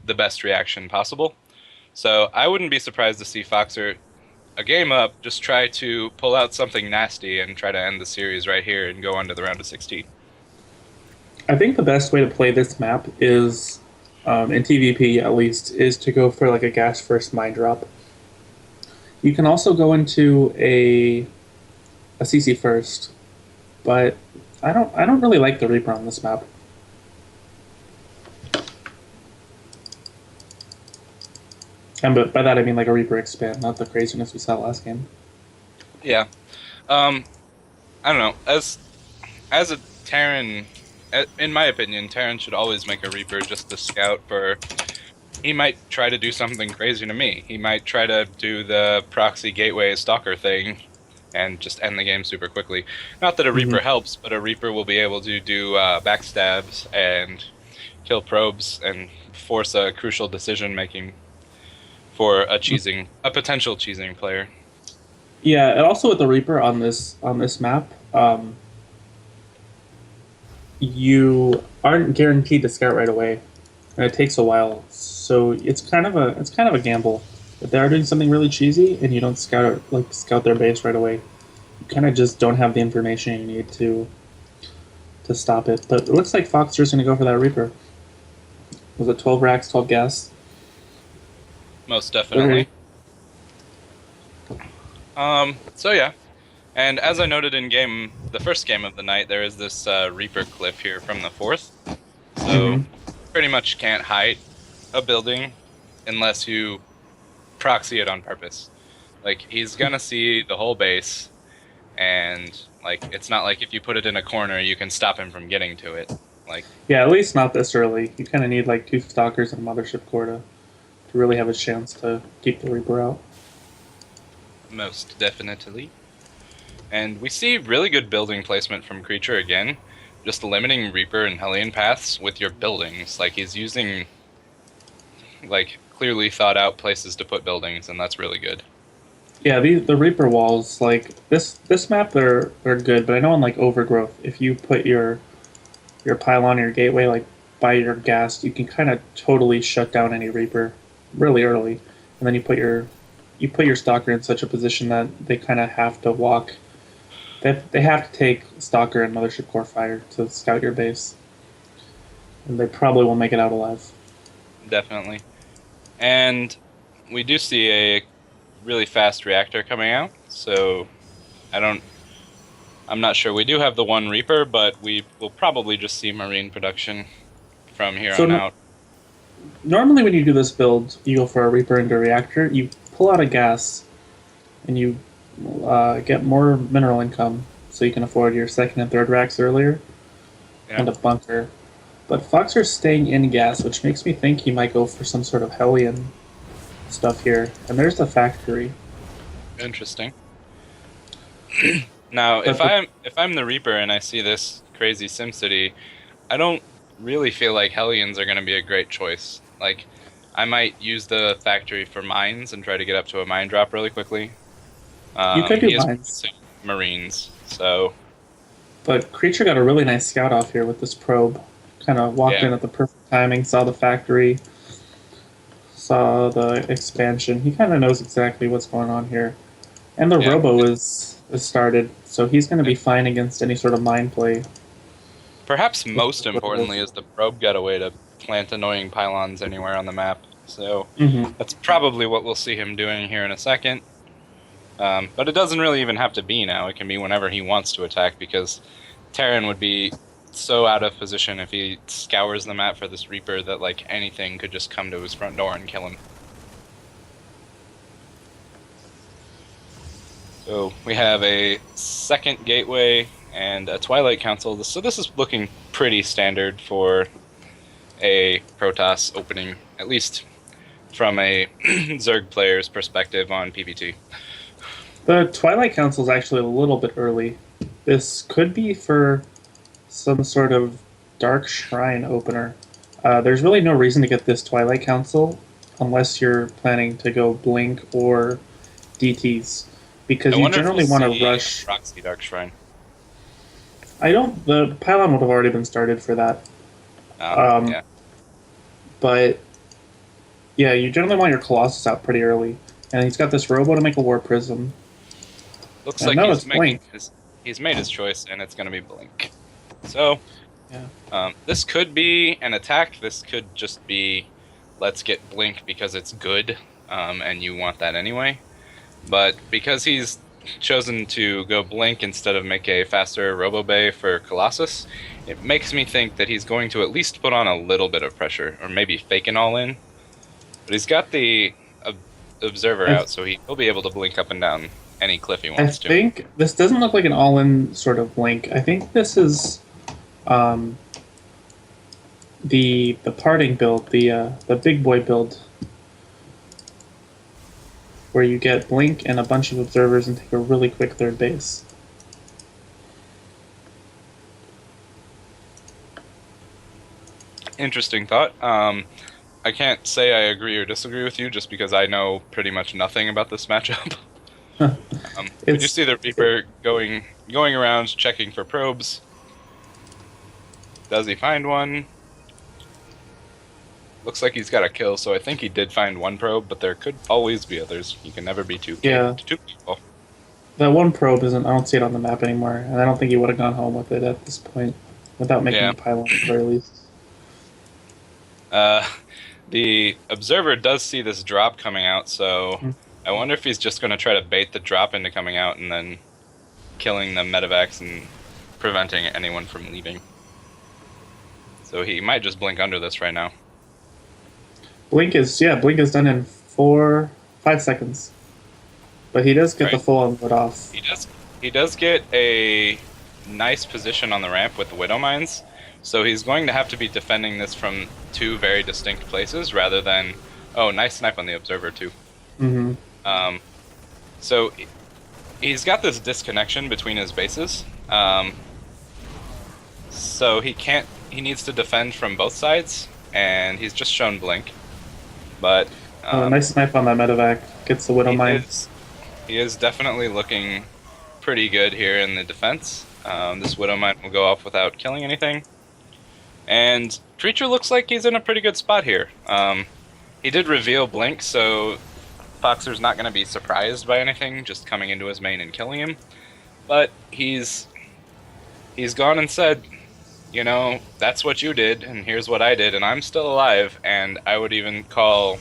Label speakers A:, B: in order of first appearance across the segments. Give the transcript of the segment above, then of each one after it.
A: the best reaction possible. So I wouldn't be surprised to see Foxer, a game up, just try to pull out something nasty and try to end the series right here and go on to the round of 16.
B: I think the best way to play this map is, in TvP at least, is to go for like a gas first mine drop. You can also go into a CC first, but I don't really like the Reaper on this map. And by that I mean like a Reaper expand, not the craziness we saw last game.
A: Yeah. Um, I don't know. As a Terran, in my opinion, Terran should always make a Reaper just to scout for. He might try to do something crazy to me. He might try to do the proxy gateway stalker thing and just end the game super quickly. Not that a
B: Mm-hmm.
A: Reaper helps, but a Reaper will be able to do backstabs and kill probes and force a crucial decision making for a potential cheesing player.
B: Yeah, and also with the Reaper on this map, you aren't guaranteed to scout right away, and it takes a while. So it's kind of a gamble. If they are doing something really cheesy and you don't scout their base right away, you kind of just don't have the information you need to stop it. But it looks like Foxer's going to go for that Reaper. Was it 12 racks, 12 gas?
A: Most
B: Okay.
A: definitely. So yeah, and as I noted in the first game of the night, there is this Reaper cliff here from the fourth. So
B: Mm-hmm.
A: pretty much can't hide a building unless you proxy it on purpose. Like he's gonna see the whole base, and like it's not like if you put it in a corner, you can stop him from getting to it. Like
B: Yeah, at least not this early. You kind of need like two stalkers and a mothership core to really have a chance to keep the Reaper out.
A: most definitely. And we see really good building placement from Creature again, just limiting Reaper and Hellion paths with your buildings. Like he's using like clearly thought out places to put buildings, and that's really good.
B: Yeah, the Reaper walls like this map they're good, but I know on like Overgrowth, if you put your pylon or your gateway like by your gas, you can kind of totally shut down any Reaper really early, and then you put your stalker in such a position that they kind of have to walk. They have to take stalker and mothership core fire to scout your base, and they probably won't make it out alive.
A: Definitely. And we do see a really fast reactor coming out, so I don't I'm not sure. We do have the one Reaper, but we will probably just see Marine production from here
B: So
A: on
B: no,
A: out.
B: normally when you do this build, you go for a Reaper into reactor. You pull out a gas, and you get more mineral income, so you can afford your second and third racks earlier,
A: Yeah.
B: and a bunker. But Foxer's staying in gas, which makes me think he might go for some sort of Hellion stuff here. And there's the factory.
A: Interesting. Now,
B: But the,
A: if I'm the Reaper and I see this crazy SimCity, I don't really feel like Hellions are going to be a great choice. Like, I might use the factory for mines and try to get up to a mine drop really quickly.
B: you could do
A: He is
B: mines,
A: producing Marines, so
B: but Creature got a really nice scout off here with this probe. Kind of walked
A: yeah,
B: in at the perfect timing, saw the factory, saw the expansion. He kind of knows exactly what's going on here. And the
A: yeah.
B: Robo is started, so he's going to be
A: And
B: fine against any sort of mind play.
A: perhaps
B: With
A: most
B: what it
A: importantly
B: is.
A: is the probe got a way to plant annoying pylons anywhere on the map. So
B: Mm-hmm.
A: that's probably what we'll see him doing here in a second. But it doesn't really even have to be now. It can be whenever he wants to attack, because Terran would be so out of position if he scours the map for this Reaper that like anything could just come to his front door and kill him. So we have a second gateway and a Twilight Council. So this is looking pretty standard for a Protoss opening, at least from a Zerg player's perspective on PvT.
B: The Twilight Council is actually a little bit early. This could be for some sort of Dark Shrine opener. There's really no reason to get this Twilight Council unless you're planning to go Blink or DTs,
A: I
B: because you
A: wonder if we'll
B: generally want to
A: see a
B: rush.
A: Proxy Dark Shrine.
B: I don't. The pylon would have already been started for that, um,
A: Yeah.
B: but Yeah, you generally want your Colossus out pretty early. And he's got this Robo to make a War Prism.
A: Looks
B: And
A: like
B: no, it's Blink.
A: he's made his choice, and it's going to be Blink. So,
B: Yeah.
A: this could be an attack. This could just be, let's get Blink because it's good, and you want that anyway. But because he's chosen to go Blink instead of make a faster Robo Bay for Colossus, it makes me think that he's going to at least put on a little bit of pressure, or maybe fake an all-in. But he's got the Observer out, so he'll be able to blink up and down any cliff he wants to.
B: I think this doesn't look like an all-in sort of Blink. I think this is the parting build, the big boy build, where you get Blink and a bunch of Observers and take a really quick third base.
A: Interesting thought. I can't say I agree or disagree with you just because I know pretty much nothing about this matchup. We just see the Reaper going around checking for probes. Does he find one? Looks like he's got a kill, so I think he did find one probe, but there could always be others. You can never be two people.
B: That one probe isn't. I don't see it on the map anymore, and I don't think he would have gone home with it at this point without making a pylon at the very least.
A: The Observer does see this drop coming out, so I wonder if he's just going to try to bait the drop into coming out and then killing the medevacs and preventing anyone from leaving. So he might just blink under this right now.
B: Blink is done in 5 seconds. But he does get the full unload off.
A: He does get a nice position on the ramp with the Widow Mines. So he's going to have to be defending this from two very distinct places rather than... Oh, nice snipe on the Observer, too.
B: Mm-hmm.
A: So he's got this disconnection between his bases. So he needs to defend from both sides, and he's just shown Blink. But...
B: nice snipe on that medevac. Gets the Widow Mines.
A: He is definitely looking pretty good here in the defense. This Widow Mine will go off without killing anything. And Creature looks like he's in a pretty good spot here. He did reveal Blink, so Foxer's not going to be surprised by anything just coming into his main and killing him. But he's gone and said, you know, that's what you did, and here's what I did, and I'm still alive. And I would even call,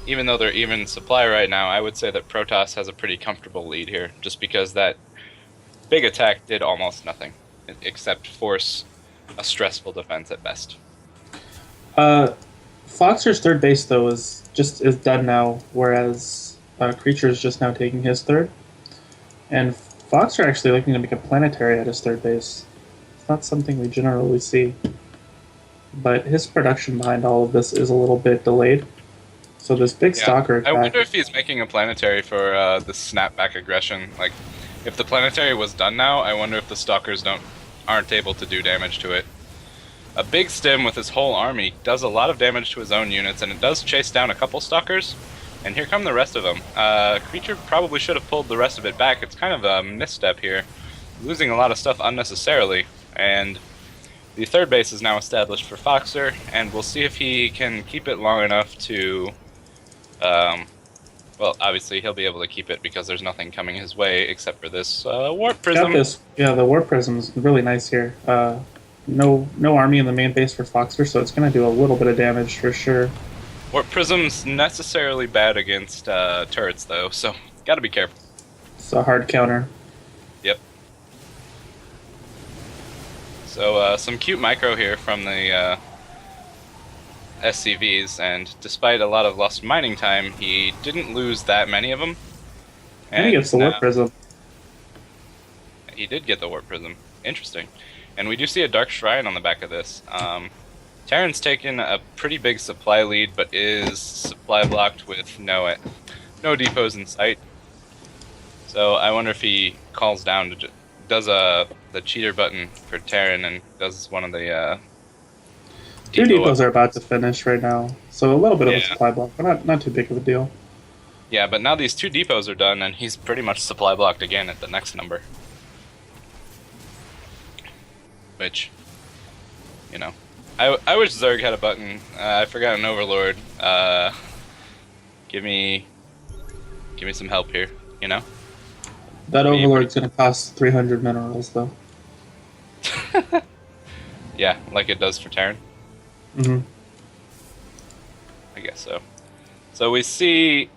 A: even though they're even supply right now, I would say that Protoss has a pretty comfortable lead here, just because that big attack did almost nothing, except force a stressful defense at best.
B: Foxer's third base though is done now, whereas Creature is just now taking his third, and Foxer actually looking to make a planetary at his third base. It's not something we generally see, but his production behind all of this is a little bit delayed. So this big stalker attack,
A: I wonder if he's making a planetary for the snapback aggression. Like, if the planetary was done now, I wonder if the stalkers aren't able to do damage to it. A big stim with his whole army does a lot of damage to his own units, and it does chase down a couple stalkers, and here come the rest of them. Creature probably should have pulled the rest of it back. It's kind of a misstep here, losing a lot of stuff unnecessarily, and the third base is now established for Foxer, and we'll see if he can keep it long enough to... well, obviously he'll be able to keep it because there's nothing coming his way except for this Warp Prism.
B: The Warp Prism is really nice here. No army in the main base for Foxer, so it's going to do a little bit of damage for sure.
A: Warp Prism's necessarily bad against turrets, though, so gotta be careful.
B: It's a hard counter.
A: Yep. So some cute micro here from the SCVs, and despite a lot of lost mining time, he didn't lose that many of them.
B: And he gets the Warp Prism.
A: He did get the Warp Prism. Interesting. And we do see a Dark Shrine on the back of this. Terran's taken a pretty big supply lead, but is supply blocked with no depots in sight. So I wonder if he calls down to does the cheater button for Terran and does one of the
B: two depots are about to finish right now, so a little bit of a supply block, but not too big of a deal.
A: Yeah, but now these two depots are done, and he's pretty much supply blocked again at the next number. Which, you know, I wish Zerg had a button. I forgot an Overlord. Give me some help here. You know.
B: That Overlord's gonna cost 300 minerals though.
A: Yeah, like it does for Terran.
B: Mm-hmm.
A: I guess so. So we see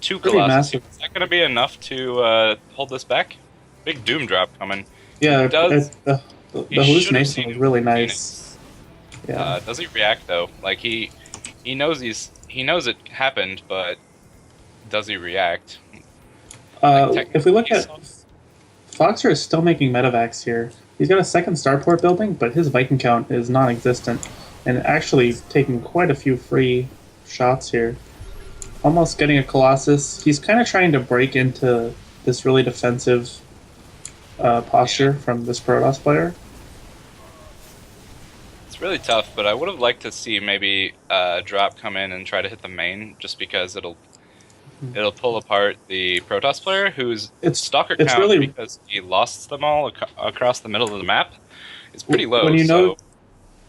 A: 2
B: Pretty
A: Colossus.
B: massive.
A: Is that going to be enough to hold this back? Big Doom drop coming.
B: Yeah,
A: the
B: the hallucination was really nice.
A: Phoenix.
B: Yeah.
A: Does he react though? Like he knows he knows it happened, but does he react?
B: If we look at Foxer is still making medevacs here. He's got a second starport building, but his Viking count is non-existent, and actually taking quite a few free shots here. Almost getting a Colossus. He's kind of trying to break into this really defensive posture from this Protoss player.
A: It's really tough, but I would have liked to see maybe a drop come in and try to hit the main, just because it'll pull apart the Protoss player, whose stalker count,
B: really,
A: because he lost them all across the middle of the map, is pretty low.
B: When you know,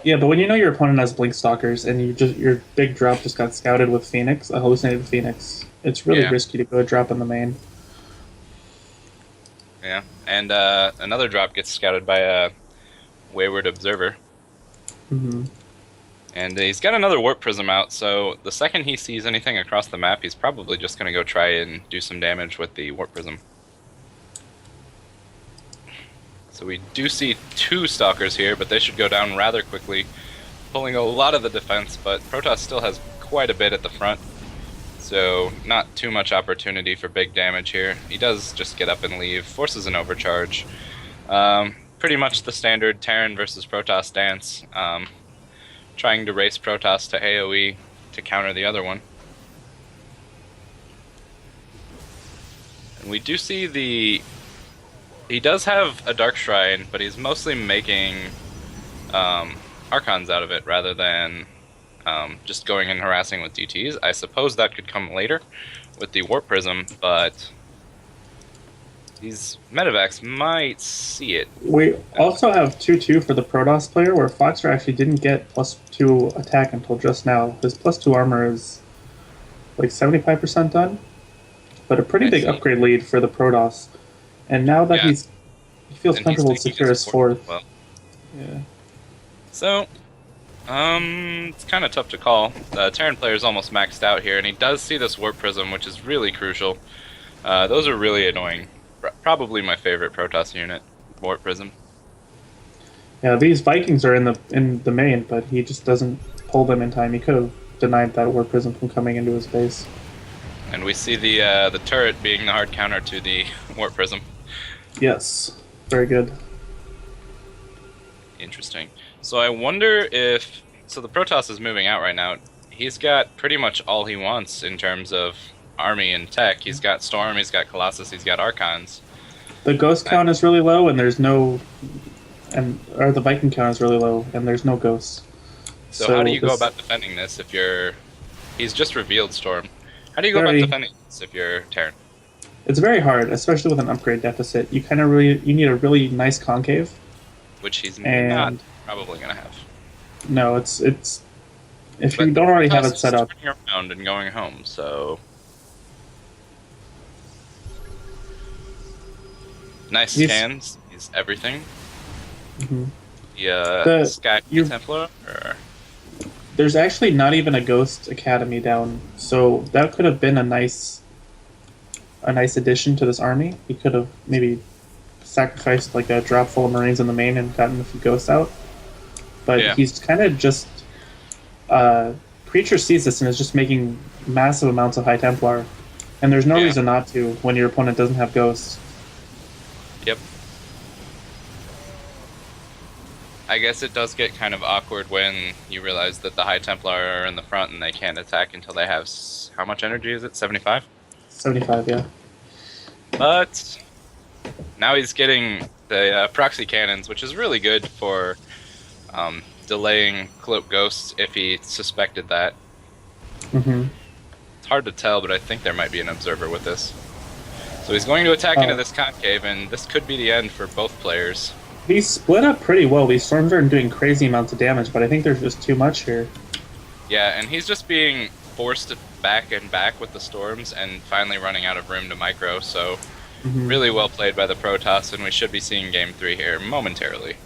B: yeah, but when you know your opponent has Blink Stalkers and your big drop just got scouted with Phoenix, a hallucinated Phoenix, it's really risky to go drop in the main.
A: Yeah, and another drop gets scouted by a Wayward Observer.
B: Mm-hmm.
A: And he's got another Warp Prism out, so the second he sees anything across the map, he's probably just going to go try and do some damage with the Warp Prism. So we do see 2 Stalkers here, but they should go down rather quickly, pulling a lot of the defense, but Protoss still has quite a bit at the front, so not too much opportunity for big damage here. He does just get up and leave, forces an overcharge. Pretty much the standard Terran versus Protoss dance. Trying to race Protoss to AoE to counter the other one. And we do see he does have a Dark Shrine, but he's mostly making Archons out of it rather than just going and harassing with DTs. I suppose that could come later with the Warp Prism, but these medevacs might see it.
B: We also have 2/2 for the Protoss player, where Foxer actually didn't get +2 attack until just now. His +2 armor is like 75% done, but a pretty big upgrade lead for the Protoss. And now that he feels comfortable to secure his 4th.
A: Well.
B: Yeah.
A: So, it's kind of tough to call. The Terran player is almost maxed out here, and he does see this Warp Prism, which is really crucial. Those are really annoying. Probably my favorite Protoss unit, Warp Prism.
B: Yeah, these Vikings are in the main, but he just doesn't pull them in time. He could have denied that Warp Prism from coming into his base.
A: And we see the turret being the hard counter to the Warp Prism.
B: Yes, very good.
A: Interesting. So I wonder if... So the Protoss is moving out right now. He's got pretty much all he wants in terms of army and tech. He's got Storm, he's got Colossus, he's got Archons.
B: The Ghost count is really low, and there's no... or the Viking count is really low, and there's no Ghosts.
A: So how do you go about defending this if you're... He's just revealed Storm. How do you go about defending this if you're Terran?
B: It's very hard, especially with an upgrade deficit. You need a really nice concave.
A: Which he's not probably going to have.
B: No, it's if you don't already have it set up.
A: Turning around and going home, so... Nice scans. He's everything.
B: Mm-hmm.
A: The Sky Templar? Or...
B: There's actually not even a Ghost Academy down, so that could have been a nice addition to this army. He could have maybe sacrificed like a drop full of Marines in the main and gotten a few Ghosts out. But he's kind of just... Preacher sees this and is just making massive amounts of High Templar. And there's no reason not to when your opponent doesn't have Ghosts.
A: Yep. I guess it does get kind of awkward when you realize that the High Templar are in the front and they can't attack until they have... How much energy is it? 75?
B: 75, yeah.
A: But now he's getting the proxy cannons, which is really good for delaying Cloak Ghosts if he suspected that.
B: Mm-hmm.
A: It's hard to tell, but I think there might be an observer with this. So he's going to attack into this concave, and this could be the end for both players.
B: These split up pretty well. These storms are doing crazy amounts of damage, but I think there's just too much here.
A: Yeah, and he's just being forced back and back with the storms and finally running out of room to micro, so really well played by the Protoss, and we should be seeing game 3 here momentarily.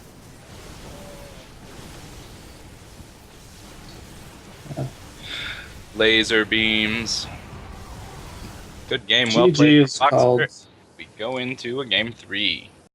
B: Yeah.
A: Laser beams. Good game,
B: GG
A: well played.
B: is called.
A: We go into a game 3.